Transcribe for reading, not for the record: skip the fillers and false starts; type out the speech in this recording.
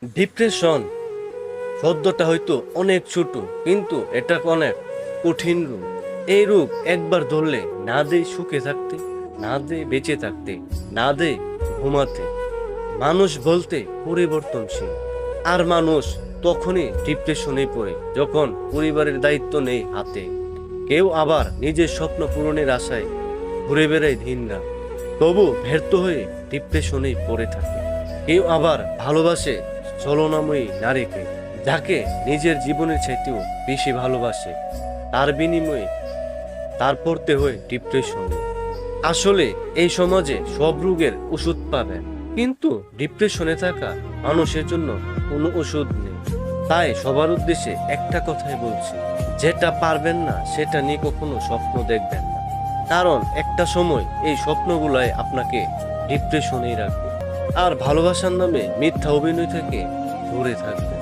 Depression শব্দটা হয়তো অনেক ছোট, কিন্তু এটা অনেক কঠিন রোগ। এই রোগ একবার ধরলে না দেয় সুখে থাকতে, না দেয় বেঁচে থাকতে, না দেয় ঘুমাতে। মানুষ বলতে পরিবর্তনশীল, আর মানুষ তখনই ডিপ্রেশনে পড়ে যখন পরিবারের দায়িত্ব নেই হাতে। কেউ আবার নিজের স্বপ্ন পূরণের আশায় ঘুরে বেড়ায় দিনরাত, তবু ব্যর্থ হয়ে ডিপ্রেশনেই পড়ে থাকে। কেউ আবার ভালোবাসে ছলনাময়ী নারীকে, যাকে নিজের জীবনের চাইতেও বেশি ভালোবাসে, তার বিনিময়ে তার পড়তে হয় ডিপ্রেশনে। আসলে এই সমাজে সব রোগের ওষুধ পাবেন, কিন্তু ডিপ্রেশনে থাকা মানুষের জন্য কোনো ওষুধ নেই। তাই সবার উদ্দেশ্যে একটা কথাই বলছি, যেটা পারবেন না সেটা নিয়ে কখনো স্বপ্ন দেখবেন না। কারণ একটা সময় এই স্বপ্নগুলাই আপনাকে ডিপ্রেশনেই রাখবে। আর ভালোবাসার নামে মিথ্যা অভিনয় থেকে দূরে থাকবে।